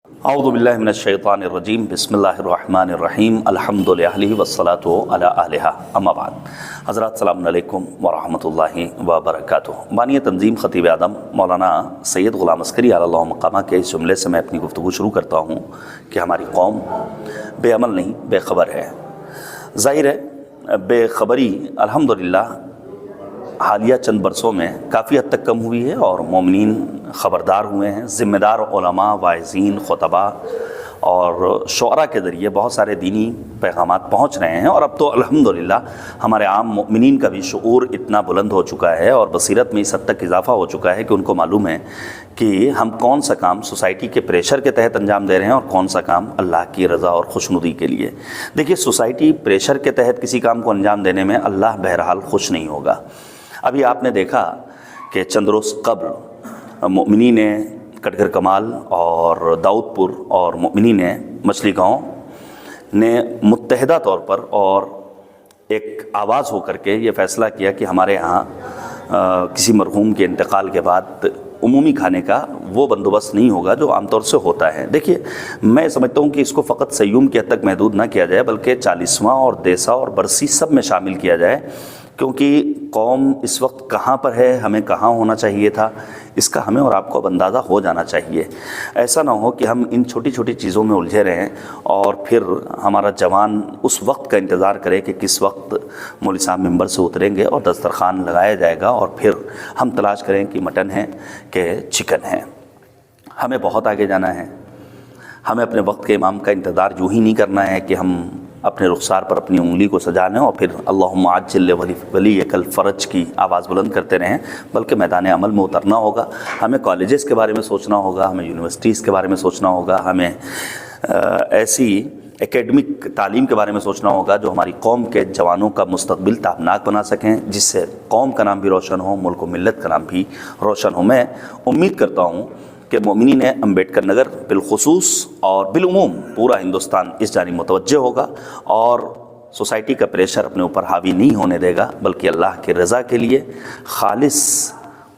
اعوذ باللہ من الشیطان الرجیم بسم اللہ الرحمن الرحیم الحمد للہ والصلاۃ علی اہلہا اما بعد۔ حضرات السلام علیکم ورحمۃ اللہ وبرکاتہ۔ بانی تنظیم خطیب اعظم مولانا سید غلام عسکری علی اللہ مقامہ کے اس جملے سے میں اپنی گفتگو شروع کرتا ہوں کہ ہماری قوم بے عمل نہیں بے خبر ہے۔ ظاہر ہے بے خبری الحمدللہ حالیہ چند برسوں میں کافی حد تک کم ہوئی ہے اور مومنین خبردار ہوئے ہیں۔ ذمہ دار علماء، واعظین، خطباء اور شعراء کے ذریعے بہت سارے دینی پیغامات پہنچ رہے ہیں، اور اب تو الحمدللہ ہمارے عام مومنین کا بھی شعور اتنا بلند ہو چکا ہے اور بصیرت میں اس حد تک اضافہ ہو چکا ہے کہ ان کو معلوم ہے کہ ہم کون سا کام سوسائٹی کے پریشر کے تحت انجام دے رہے ہیں اور کون سا کام اللہ کی رضا اور خوشنودی کے لیے۔ دیکھیے، سوسائٹی پریشر کے تحت کسی کام کو انجام دینے میں اللہ بہرحال خوش نہیں ہوگا۔ ابھی آپ نے دیکھا کہ چند روز قبل مؤمنین کٹگر کمال اور داؤد پور اور مؤمنین مچھلی گاؤں نے متحدہ طور پر اور ایک آواز ہو کر کے یہ فیصلہ کیا کہ ہمارے یہاں کسی مرحوم کے انتقال کے بعد عمومی کھانے کا وہ بندوبست نہیں ہوگا جو عام طور سے ہوتا ہے۔ دیکھیے، میں سمجھتا ہوں کہ اس کو فقط سیوم کی حد تک محدود نہ کیا جائے بلکہ 40واں اور دیسا اور برسی سب میں شامل کیا جائے، کیونکہ قوم اس وقت کہاں پر ہے، ہمیں کہاں ہونا چاہیے تھا، اس کا ہمیں اور آپ کو اب اندازہ ہو جانا چاہیے۔ ایسا نہ ہو کہ ہم ان چھوٹی چھوٹی چیزوں میں الجھے رہیں اور پھر ہمارا جوان اس وقت کا انتظار کرے کہ کس وقت مولوی صاحب ممبر سے اتریں گے اور دسترخوان لگایا جائے گا، اور پھر ہم تلاش کریں کہ مٹن ہے کہ چکن ہے۔ ہمیں بہت آگے جانا ہے۔ ہمیں اپنے وقت کے امام کا انتظار یوں ہی نہیں کرنا ہے کہ ہم اپنے رخسار پر اپنی انگلی کو سجانے اور پھر اللہم عجل ولیک الفرج کی آواز بلند کرتے رہیں، بلکہ میدان عمل میں اترنا ہوگا۔ ہمیں کالجز کے بارے میں سوچنا ہوگا، ہمیں یونیورسٹیز کے بارے میں سوچنا ہوگا، ہمیں ایسی اکیڈمک تعلیم کے بارے میں سوچنا ہوگا جو ہماری قوم کے جوانوں کا مستقبل تابناک بنا سکیں، جس سے قوم کا نام بھی روشن ہو، ملک و ملت کا نام بھی روشن ہو۔ میں امید کرتا ہوں کہ مومنین امبیڈکر نگر بالخصوص اور بالعموم پورا ہندوستان اس جانب متوجہ ہوگا اور سوسائٹی کا پریشر اپنے اوپر حاوی نہیں ہونے دے گا، بلکہ اللہ کی رضا کے لیے خالص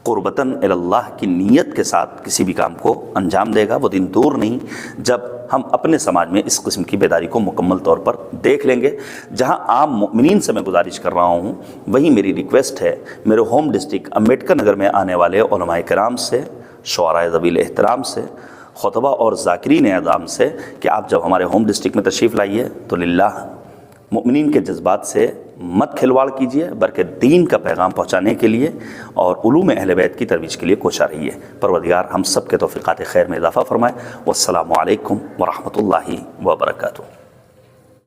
قربتاً اللہ کی نیت کے ساتھ کسی بھی کام کو انجام دے گا۔ وہ دن دور نہیں جب ہم اپنے سماج میں اس قسم کی بیداری کو مکمل طور پر دیکھ لیں گے۔ جہاں عام مومنین سے میں گزارش کر رہا ہوں، وہیں میری ریکویسٹ ہے میرے ہوم ڈسٹرکٹ امبیڈکر نگر میں آنے والے علماء کرام سے، شعراء ذوی الاحترام سے، خطباء اور ذاکرین اعظام سے کہ آپ جب ہمارے ہوم ڈسٹرکٹ میں تشریف لائیے تو للہ مؤمنین کے جذبات سے مت کھلواڑ کیجیے، بلکہ دین کا پیغام پہنچانے کے لیے اور علوم اہل بیت کی ترویج کے لیے کوشاں رہیے۔ پروردگار ہم سب کے توفیقات خیر میں اضافہ فرمائے۔ والسلام علیکم ورحمۃ اللہ وبرکاتہ۔